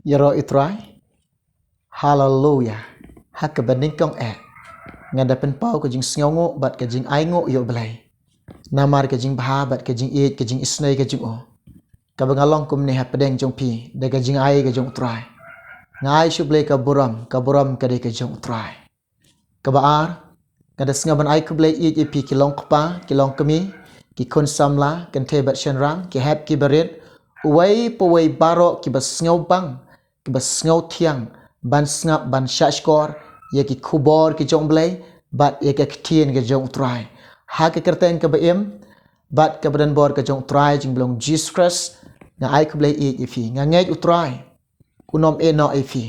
Yaro itrai. Hallelujah. Hak kebening kong ngadapen pau ke jing sngongo bat ke jing aingo yo belai. Namar ke jing bahabat ke jing it ke jing isnai ke jing o. Kabangalong kum ne hapedeng jong pi de ke jing ai ke jong utrai. Ngai shuble ka buram ke de ke jong utrai. Kabaar ngada sngaban ai kuble it pi kilong kpa kilong kemi ki kun samla kan te bat shenrang ki hap ki berit uwai powai baro ki bas sngaw bang ki bas sngaw tiang ban snap ban shashkor ye ki kubor ki jong blai bat ye ka ktien ke jong utrai. Ha ke kerten ke baim bat ke badan bor ke jong utrai jing blong Jesus Christ nga ai kuble it ifi nga ngai utrai unom no ifi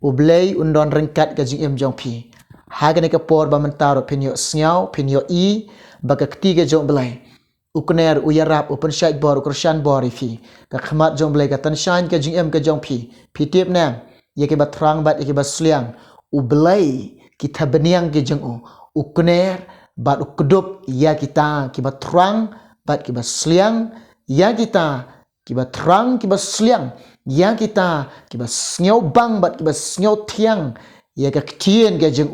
ublei undon rengkat ke jing em jong pi. Haga ke por ba mentaro pinyo snyaw pinyo i baka ketiga jong belai ukner uyarap open side bor ukrashan bor ifi ka khmat jong belai ka tanshan ke jing em ke jong pi tip nam ye ke batrang bat ye ke basliang ublai kita beniang ke jong ukner bat ukdup ya kita ki batrang bat ki basliang ya kita ki batrang ki basliang ya kita ki basnyaw bang bat ki basnyaw tiang ya ka ktien ke jeng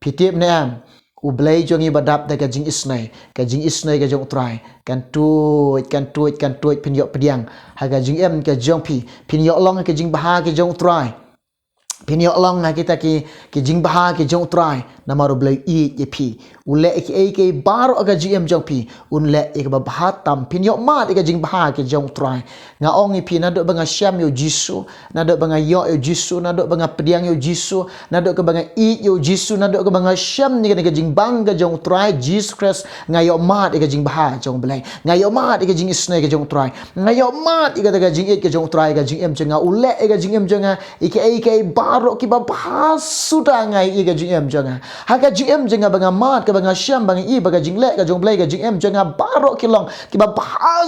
pitip nam ublai jongi badap da ka jing isnai ka jong utrai kan tuit pinyo pediang ha ka jing em ka jong pi pinyo long ka jing baha ke jong utrai pinyo long na kita ki jing baha ke jong utrai namaru blai i ye pi ule ke baro ka jing em jong pi unle ke baha tam pinyo mat ka jing baha ke jong utrai nga ong i pi na do banga syam yo jisu na do banga yo jisu na do banga pediang yo jisu na do ke banga i yo jisu na do ke banga syam ni ka jing bang ka jong utrai Jesus Christ nga yo mat ka jing baha jong blai nga yo mat ka jing isnai ka jong utrai nga yo mat ka jing it ka jong utrai ka jing em jenga ule ka jing em jenga ke baro ki ba sudah ngai ka jing em jenga ha ka jing em jenga banga mat ka banga syam banga i baga jing le ka jong blai ka jing em jenga baro ki long ki ba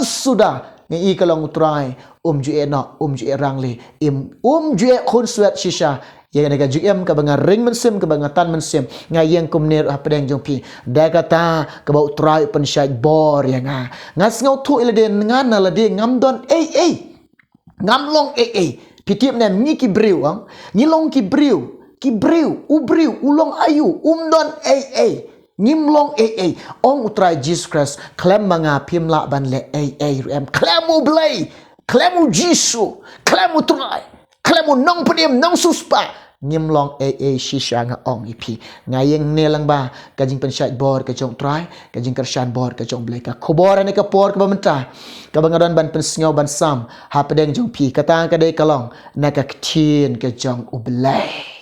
sudah ngai ka long utrai ju e rangli ju e khun suat shisha ye ka jing em ka banga ring mensim ka banga tan mensim ngai yang kumner apdeng jong pi da kata ka ba utrai pen syai bor ya ngas ngau tu ile den ngana la de ngam don ngam long pitip nem ni ki briu ni long ki briu ulong ayu don ngimlong ong utrai Jesus Christ klem manga pimla ban le rem klemu blai klemu jisu klemu utrai klemu nong pedim nong suspa ngimlong shisha nga ong ipi ngayeng nelang ba kajing pensyait bor ka jong trai kajing kershan bor ka jong blai ka khobor ne ka por ka bamenta ka bangadan ban pensngaw ban sam ha pedeng jong pi kata ka dei kalong na ka ktin ka jong ublai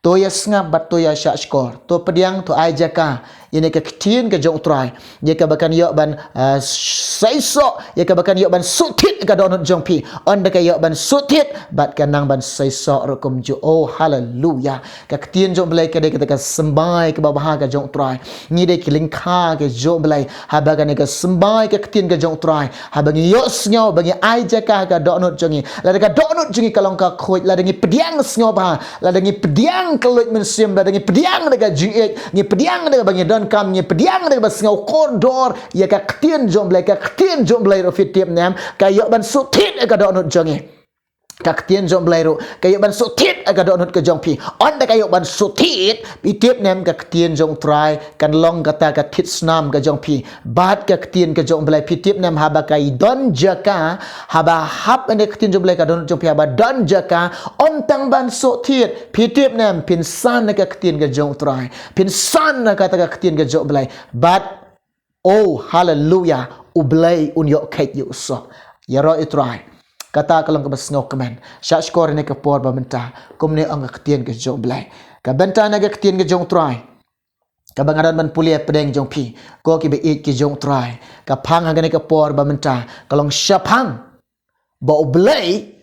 to ya snap bat to ya shashkor to pediang to ajaka ini ke ktin ke jong utrai ye ka bakan yo ban saiso ye ka bakan yo ban sutit ka donut jong pi on ka yo ban sutit bat kanang ban saiso rukum ju hallelujah ka ktin jong belai ka de ka sembai ke babah ka jong utrai ni de kiling kha ke jong belai ha bagan ka sembai ke ktin ke jong utrai ha bangi yo snyo bangi ajaka ka donut jongi la ka donut jongi kalong ka khoi la dengi pediang snyo ba la dengi pediang kelut mensim la dengi pediang de ka jing ni pediang de bangi don kam ni pediang de bas ngau kordor ya ka ktien jom blai ro fitip nam ka yo ban sutit ka donut jongi ka ktien jom blai ro ka yo ban sutit ka donut ka jong pi on da ka yo ban sutit pitip nam ka ktien jong trai kan long kata ka tit snam ka jong pi bat ka ktien ka jong blai pitip nam haba ka don jaka haba hap ane ktien jom blai ka donut jong pi haba don jaka on tang ban sutit pitip nam pinsan ka ktien ka jong trai pinsan ka ta ka ktien ka jong blai bat hallelujah ublai unyo kait yu so yaro itrai kata kalau ke basngok kemen syashkor ne ke por bamenta kumne ang ktien ke jong blai ka benta na ke ktien ke jong trai ka bangaran ban pulia pedeng jong pi ko ki be it ke jong trai ka phang ha ne ke por bamenta kalong syapang ba blai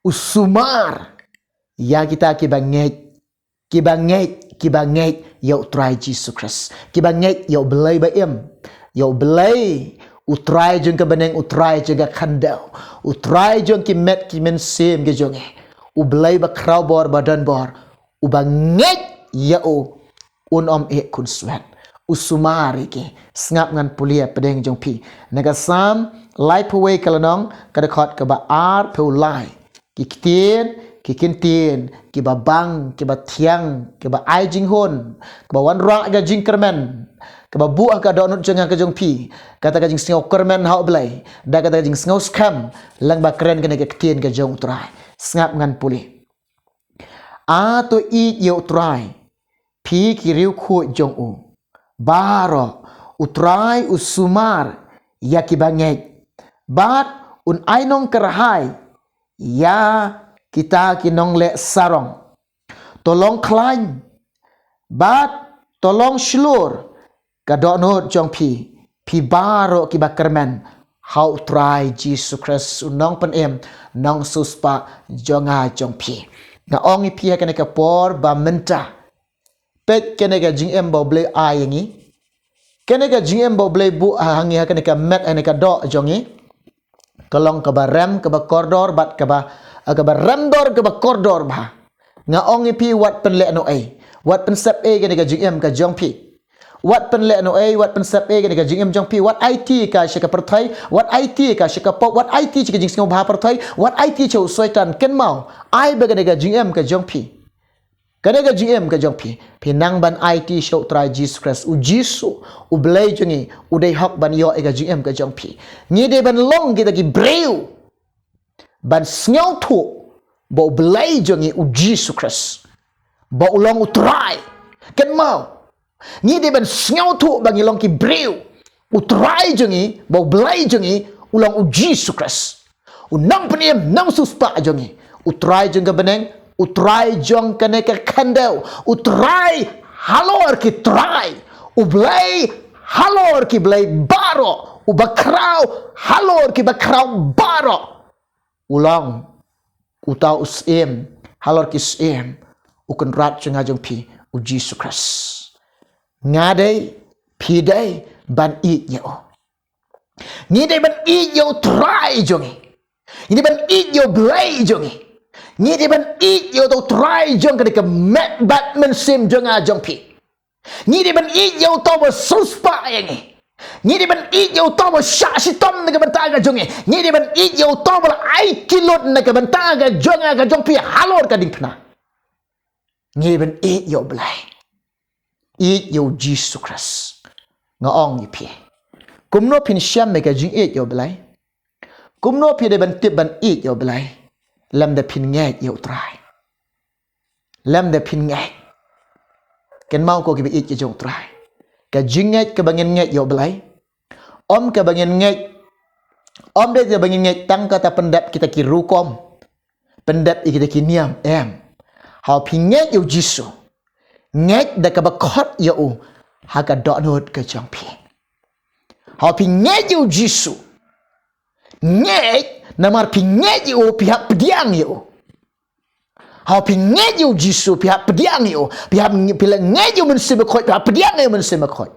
usumar ya kita ki banget yo trai Jesus Christ ki banget yo blai ba yo blai utrai jong ke beneng utrai jaga kandau utrai jong ki met ki men sem ke jong ublai ba kraw bor badan bor ubanget ya unom kun swat usumari ke ngap ngan pulia pedeng jong pi naga sam lai puwe kalanong kada khot ka ba ar pu lai ki ktien ki kintin, ki ba bang, ki ba tiang, ki ba ai jing hon, ki ba wan ra ga jing kermen, ki ba buah ka donut jangan ka jong pi, kata ka jing singau kermen hau belai, da kata ka jing singau skam, lang ba keren kena ka kitien ka jong utrai, ngap ngan pulih. A to I ye utrai, pi ki riu khu jong u, baro, utrai usumar, ya ki banget, bat un ainong kerahai, ya kita kinong le sarong, tolong klaim, bat tolong shlur, kadonot jong pi baro ki bakermen, hau try Jesus Christ unong penem, nong suspa jonga jong pi. Na ongi pi kena ka por ba menta, pet kena ka jing em bo ble ayangi, kena ka jing em bo ble bu hangi kena ka met kena ka do jongi, tolong ka ba rem ka ba koridor bat ka ba remdor ka ba koridor ba. Nga ongi pi wat pen le no ai, wat pen sep e kena ka jing em ka jong pi. Wat pen le no ai, wat pen sep e kena ka jing em jong pi, wat IT ka shika perthai, wat IT ka shika pop, wat IT ka jing singo ba perthai, wat IT chau soitan ken mau, ai ba kena ka jing em ka jong pi. Kena ka jing em ka jong pi, pinang ban IT show try Jesus Christ, u Jisu, u blai jongi, u dei hok ban yo e ka jing em ka jong pi. Ni de ban long kita ki breu, ban snyaw tu, ba u blai jongi u Jesus Christ, ba u long u try, ken mau. Ni de ban snyaw tu bang long ki breu, u try jongi, ba u blai jongi, u long u Jesus Christ. U nang peniem, nang suspa jongi, u try jong ka beneng, u try jong kene ka kandel, u try halor ki try, u blai halor ki blai baro, u bakrau halor ki bakrau baro, ulang u tau usem halor ki sem, u kan rat jong ajong pi u Jesus Christ. Ngadai pi dai ban I yo, ni dai ban I yo try jongi, ni ban I yo blai jongi, ni di ban I yo to try jong ka met batman sim jong a jong pi, ni di ban I yo to ba suspa yangi, ni di ban I yo to ba sha si tom na ka banta ka jongi, ni di ban I yo to ba ai kilot na ka banta ka jong a ka jong pi halor ka ding pna, ni ban I yo blai, I yo Jesus Christ nga ong pi, kumno pin syam me ka jing I yo blai, kumno pi de ban tip ban I yo blai, lam de pin ngay yo try, lam de pin ngay, ken mau ko ki bi ik jong try, ka jing ngay ka bangin ngay yo blai, om ka bangin ngay, om de bangin ngay tang kata pendap kita ki rukom, pendap kita ki niam em, hau pin ngay yo jisu, ngay da ka ba khot yo u, ha ka do not ka jong pi, hau pin ngay yo jisu, ngay namar pinget yo pihak pediang yo, hau pinget yo Jisu pihak pediang yo, pihak pinget yo mensema khot pihak pediang yo mensema khot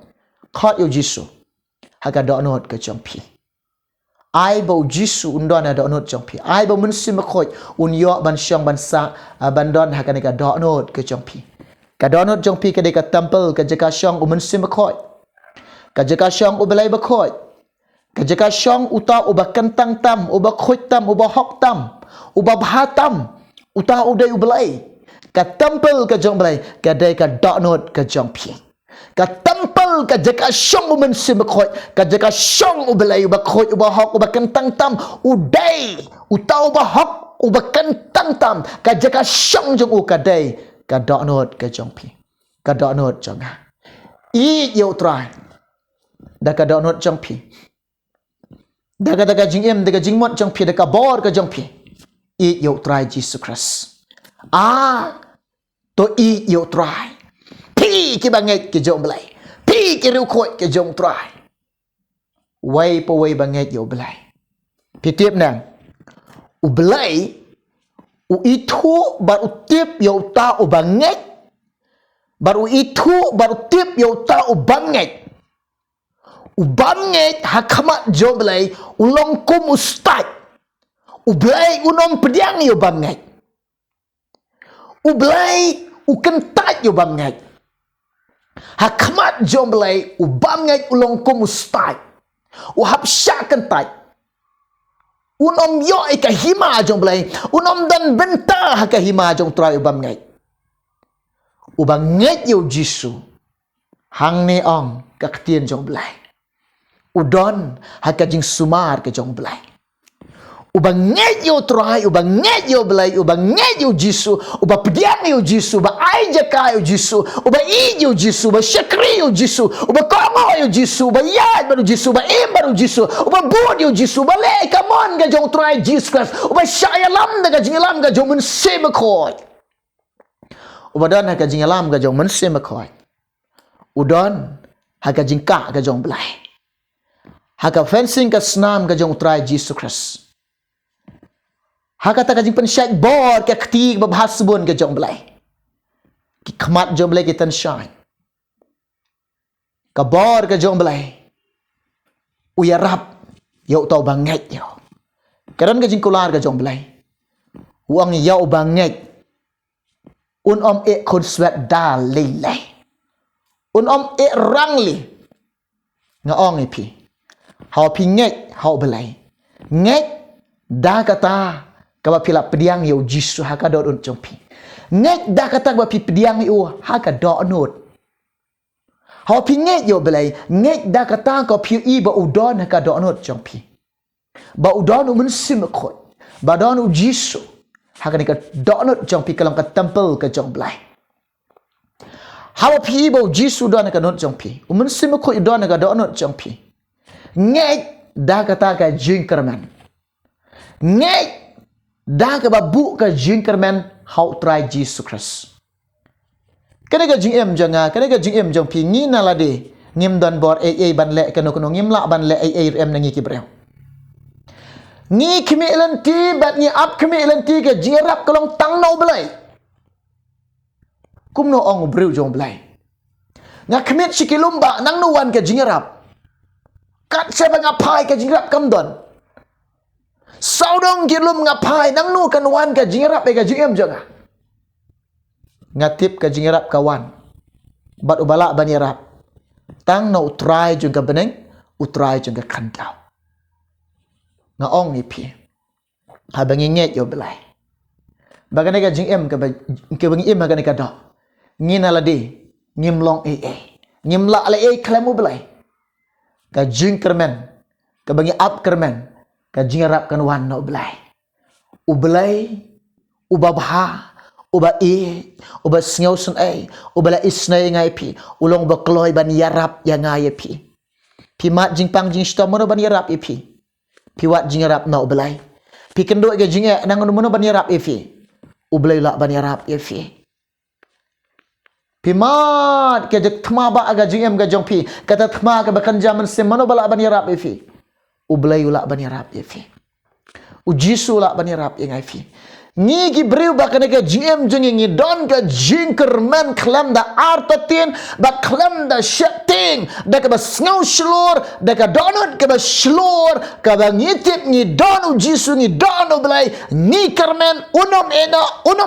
yo Jisu, haga donot ke jompi, ai bau Jisu undon ada donot jompi, ai bau mensema khot un yo ban syang ban sa ban don haga nega donot ke jompi, ka donot jompi ke deka temple ke jeka syang u mensema khot, ka jeka syang u belai bakhot, kajaka syong uta uba kentang tam, uba khut tam, uba hok tam, uba bhatam, uta udai ublai, ka temple ka jong blai, ka dai ka donot ka jong pi, ka temple ka jaka syong umen sim khot, ka jaka syong ublai uba khut uba hok uba kentang tam, udai uta uba hok uba kentang tam, ka jaka syong jong u ka dai ka donot ka jong pi, ka donot jong I yo try, da ka donot jong pi. Daga jing em daga jing mot jong pi daga bor ka jong pi, I yo try Jesus Christ, to I yo try, pi ki banget ki jong blai, pi ki ru khot ki jong try, wai po wai banget yo blai, pi tip nang, u blai, u itu baru tip yo ta u banget, baru itu baru tip yo ta u banget, ubanget hakamat joblay ulong kum ustad ublay unong pediang yo banget ublay ukentat yo banget hakamat joblay ubanget ulong kum ustad uhap sya kentat Unom yo ika hima jong belai. Unom dan benta ka hima jong trai ubam ngai. Ubang ngai yo Jisu. Hang ne ong ka ktien jong belai. Udon haka jing sumar ke jong belai. Ubang ngai yo trai, ubang ngai yo belai, ubang ngai yo Jisu, uba pediang yo Jisu, uba ai jaka yo Jisu, uba i yo Jisu, uba syakri yo Jisu, uba kongo yo Jisu, uba yad baru Jisu, uba im baru Jisu, uba bud yo Jisu, uba le kamon ga jong trai Jesus Christ, uba syaya lam da ga jing lam ga jong men se makoi. Uba don haka jing lam ga jong men se makoi. Udon haka jing ka ga jong belai. Haka fencing ka senam ga jong trai Jesus Christ. Haka tak jing pensyak bor ke ketik babahas sebun ke jong belai. Ki kemat jong belai kita syai. Ka bor ke jong belai. Uya rap yau tau banget yo. Karon ke jing kular ke jong belai. Uang yau banget. Un om e kun swat dal lelai. Un om e rangli. Nga ong e pi. Hau pi nget hau belai. Nget dah kata kaba pila pediang yo Jisu haka dot un jongpi. Nget dah kata kaba pi pediang yo haka dot not. Hau pi nget yo belai. Nget dah kata kaba pi i ba udon haka dot not jongpi. Ba udon un sim kot. Ba don u Jisu haka ni ka dot not jongpi kalam ka temple ka jong belai. Hau pi i ba Jisu don haka not jongpi. Un sim kot don haka dot not jongpi. Nget dah kata ka jingkerman. Nget dah ke babu ke jingkerman hau try Jesus Christ. Kene ke jing em janga, kene ke jing em jong pi ngi na lade. Ngim don bor ai ban le keno kono ngim la ban le ai em nangi ki breu. Ngi kimi elanti bat ngi ap kimi elanti ke jirap kolong tang no belai. Kum no ong breu jong belai. Nga kimit sikilumba nang no wan ke jirap. Kat seba ngapai ke jirap kam don. Saudong kilum ngapai nang nu kan wan ka jingrap ka jingem janga. Ngatip ka jingrap kawan. Bat ubala banirap. Tang na utray jung ka beneng, utray jung ka kandau. Nga ong ipi. Habang inget yo belai. Bagana ka jingem ka bangi im bagana ka do. Ngina ladi, ngimlong Ngim la ala klamu belai. Ka jingkermen, ka bangi ap kermen. Ka jingarap kan wan no belai. Ubelai, ubabha, uba uba sngau sun ubala isnai ngai pi, ulong bakloi ban yarap yang ngai pi. Pi mat jingpang jing sto mono ban yarap pi. Pi wat jingarap no belai. Pi kendo ke jinga nang mono ban yarap pi. Ubelai la ban yarap pi. Pi mat ke jek thma ba aga jingem ga jong pi, kata thma ka bakan jaman sem mono bala ban yarap pi. Ublay ulak bani rap yefi. Ujisu ulak bani rap yang yefi. Ni gi breu ba kana ka GM jengi ngi don ka jinkerman klam da artatin ba klam da shetting da ka ba snow shlor da ka donut ka ba shlor ka ba ngitip ngi don ujisu ngi don ublay ni kerman unom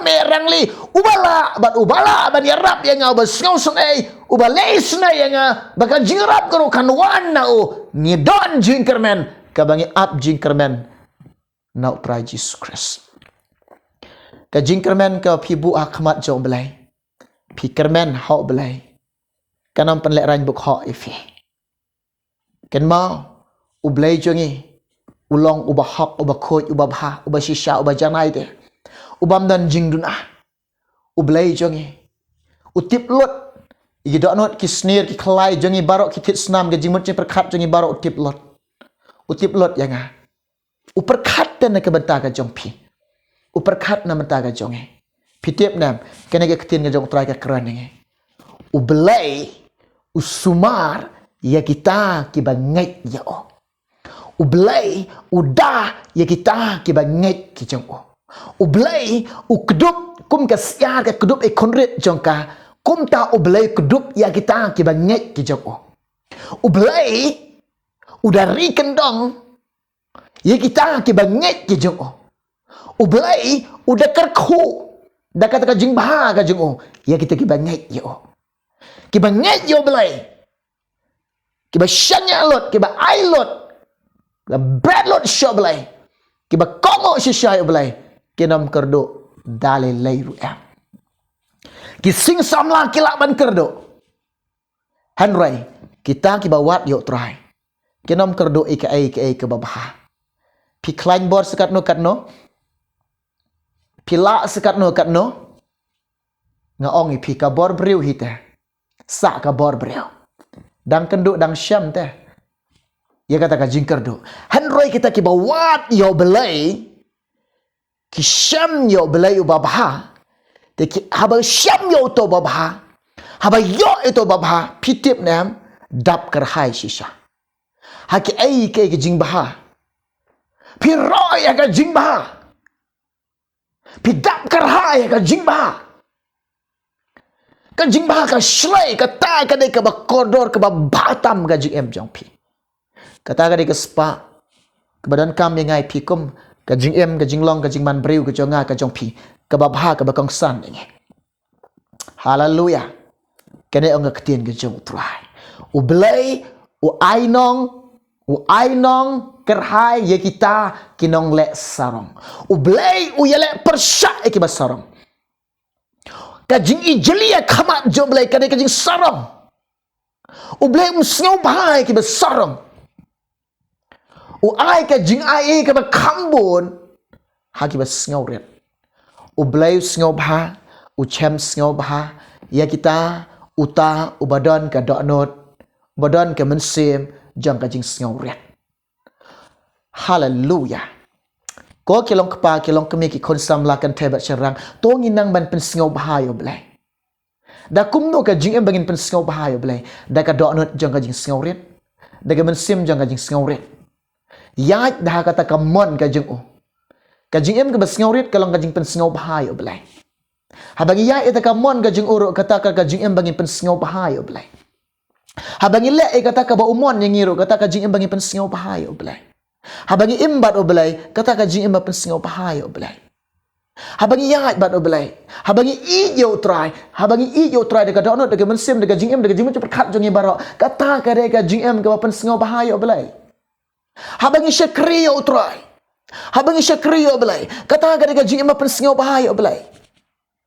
rangli ubala bani rap yang ba snow sun uba leis na yang baka jingrap karo kanwan na ni don jinkerman ka bangi up jinkerman na try Jesus Christ. Ka jingkermen ka pibu akmat jong belai. Pikermen hau belai. Kanam pen lek ran buk hau ifi. Ken mau ublai jongi ulong uba hak uba khoj uba bha uba shisha uba janai te. Ubam dan jing dunah. Ublai jongi. Utip lot. Igi donot ki snir ki kelai jongi barok ki tit senam ke jingmut perkat jongi barok utip lot. Utip lot yanga. Uperkat dan ke benta ka jong pi. Uperkat na mentaga jonge. Pitip nam kena ke ketin ke jong trai ke keran nge. Ublai usumar ya kita ki banget ya o. Ublai udah ya kita ki banget ki jong o. Ublai ukdup kum ka siar ka kedup e konrit jong ka kum ta ublai kedup ya kita ki banget ki jong o. Ublai udah ri kendong ya kita ki banget ki jong o. Ublai udah kerku dah kata jing bah ka jing o ya kita kibanget yo kibanget yo belai kiba shanya lot kiba ai lot kiba bread lot show belai Kiba kongo shisha belai. Kinam kerdo dale leiru em. Ki sing samla kilak ban kerdo. Hanrai kita kiba wat yo try. Kinam kerdo ika ke babaha. Pi klain bor sekat no. Pila sekat no kat no. Nga ongi pi ka bor briu hite. Sa ka bor briu. Dang kenduk dang syam teh. Ya kata ka jingker do. Hanroi kita ki bawat yo belai. Ki syam yo belai ubabaha. Te ki haba syam yo to babaha. Haba yo itu babaha. Pitip nam dap kerhai shisha. Haki ai ke jing baha. Pi roi ka jing baha. Pi dap kerhai ka jing baha. Ka jing baha ka shlai ka ta ka dei ka ba koridor ka ba batam ka jing em jong pi. Kata ka dei ka spa ka badan kam yang ngai pi kum ka jing em ka jing long ka jing man breu ka jonga ka jong pi ka ba baha ka ba kong san nge. Haleluya. Kene ong ka tien ka jong trai. U blai u ainong kerhai ye kita kinong le sarong. U blai u yele persyak e ki ba sarong. Kajing ijelia kamat jo belai kadai kajing sarong. U belai sngau bahai ki besarong. U ai kajing ai ke kambon ha ki besngau ret. U belai sngau bah, u chem sngau bah, ya kita uta u badan ka doknot, badan ka mensim jang kajing sngau ret. Haleluya. Ko kilong kepa kilong kemi ki konsam lakan tebat serang to nginang ban pensngau bahayo belai. Da kumno ka jing em bangin pensngau bahayo belai. Da ka doknot jang ka jing sngau ret. Da ka mensim jang ka jing sngau ret. Ya dah kata ka mon ka jing o. Ka jing em ka besngau ret kalong ka jing pensngau bahayo belai. Habagi ya eta ka mon ka jing uro kata ka jing em bangin pensngau bahayo belai. Habagi le kata ka ba umon yang ngiro kata ka jing em bangin pensngau bahayo belai. Habangi imbat obelai kata ka jing imbat pensingau bahai obelai. Habangi yat bat obelai. Habangi ijo try. Habangi ijo try dekat donot dekat mensim dekat jing dekat jing cepat kat jongi barok. Kata ka dekat jing imbat pensingau bahai obelai. Habangi syakriyo try. Habangi syakriyo obelai. Kata ka dekat jing imbat pensingau bahai obelai.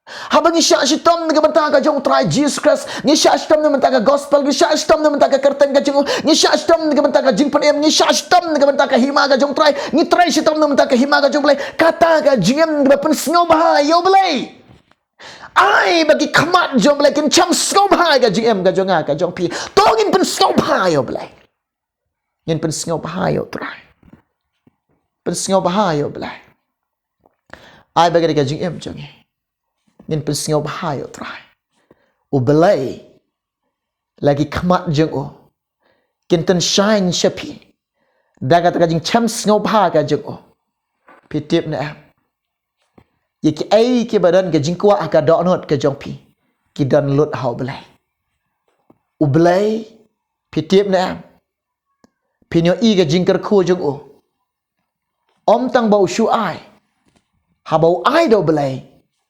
Habang isya sitam dengan mentaka jong try Jesus Christ, ngisya sitam dengan mentaka gospel, ngisya sitam dengan mentaka kerten ka jong, ngisya sitam dengan mentaka jing penem, ngisya sitam dengan mentaka hima ka jong try, ngitry sitam dengan mentaka hima ka jong belai, kata ka jing dengan pensngau bahayo belai. Ai bagi kamat jong belai kin cham sngau bahayo ka jing ka jong ka jong pi, tongin pensngau bahayo belai. Ngin pensngau bahayo try. Pensngau bahayo belai. Ai bagi ka jing jong nin pensingau bahayo try. U belai lagi kamat jeng o. Kinten shine syapi. Dagat kajing cham singau bahaga jeng o. Pitip na am. Yaki ai ki badan kajing kuat ka doknot ka jong pi. Ki dan lut hau belai. U belai pitip na am. Pinyo i kajing kerku jeng o. Om tang bau shu ai. Habau ai do belai.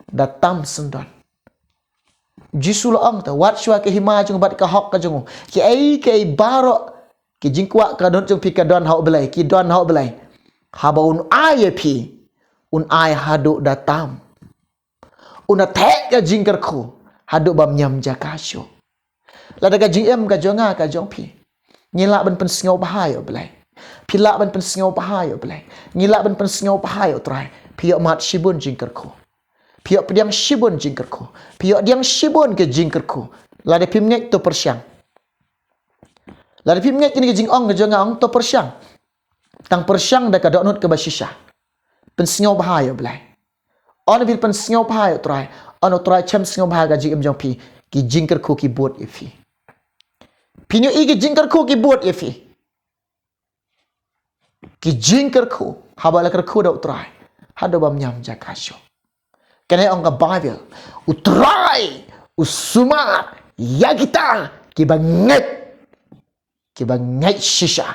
Datam sendon. Jisul ang ta wat shwa ke hima jung bat ka hok ka jung. Ki ai barok ki jingkwa ka don jung pi ka don hau belai ki don hau belai. Haba un ai pi un ai hadu datam. Un atek ka jingker ku hadu bam nyam jakasyo. Lada ka jing em ka jonga ka jong pi. Ngilak ban pensingau bahayo belai. Pilak ban pensingau bahayo belai. Ngilak ban pensingau bahayo try. Piok mat shibun jingker ku. Piok pediang shibun jingkerku. Piok diang shibun ke jingkerku. Lada pimngek to persyang. Lada pimngek ini ke jingong ke jongong to persyang. Tang persyang dah ka doknut ke basisha. Pensingau bahayo belai. Ono bil pensingau bahayo try. Ono try cham singau bahayo jing jong pi. Ki jingkerku ki buat ifi. Pinyo i ki jingkerku ki buat ifi. Ki jingkerku. Habala kerku dok try. Hado bam nyam jakasyo. Kena orang ke Bible. Utrai. Usumat. Ya kita. Kibanget. Kibanget shisha.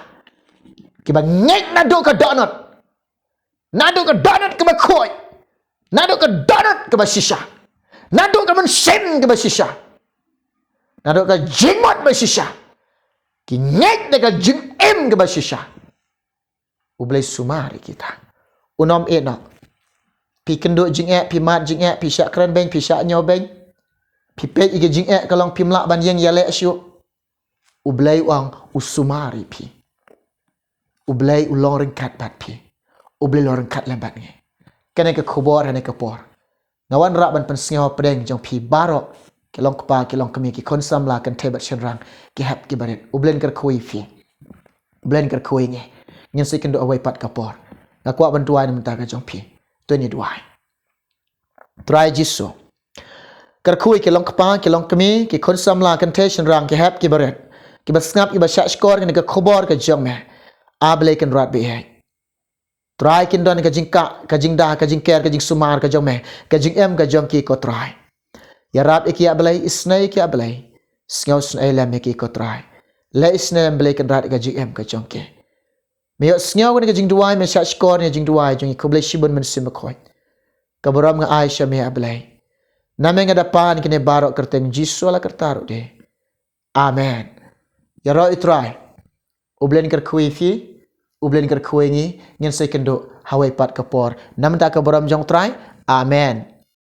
Kibanget nado ke donut. Nado ke donut ke bakoi. Nado ke donut ke basisha. Nado ke mensen ke basisha. Nado ke jingmot basisha. Kinyek ke jing em ke basisha. Ublay sumari kita. unom nak pi kenduk jing pi mat jing pi syak kran beng pi syak nyo beng pi pet ige jing kalong pi mlak ban yang yale syuk ublai wang usumari pi ublai ulong rengkat bat pi ublai lor rengkat lembat nge kene ke khobor hane ke por ngawan rak ban pensngaw pedeng jong pi barok kelong kepa kelong kemi ki konsam la kan tebat shenrang ki hap ki baret ublen ker khoi fi ublen ker khoi nge nyen se kendo awai pat kapor ngakwa bantuan minta ka jong pi tu ni duai try jisu ker khoi kelong kepa kelong kemi ki konsam la kan te shenrang ki hap ki baret ki basngap ki basyak skor ni ke khobor ke jong me able kan rat be hai try kin don ka jingka ka jingda ka jingker ka jing sumar ka jong me ka jing em ka jong ki ko try ya rab iki ablai isnai ki ablai sngaw snai lam ki ko try la isnai ablai kan rat ka jing em ka jong ke me yo sngaw ni ka jing duai me syak skor ni jing duai jong ko blai shibun men sim khoi ka boram nga aisha me ablai name nga dapan kine barok kerteng jisu la kertaru de amen ya ro itrai ublen ker khui fi ublen ker khui ni ngen se kendo hawai pat kapor nam ta ka boram jong trai amen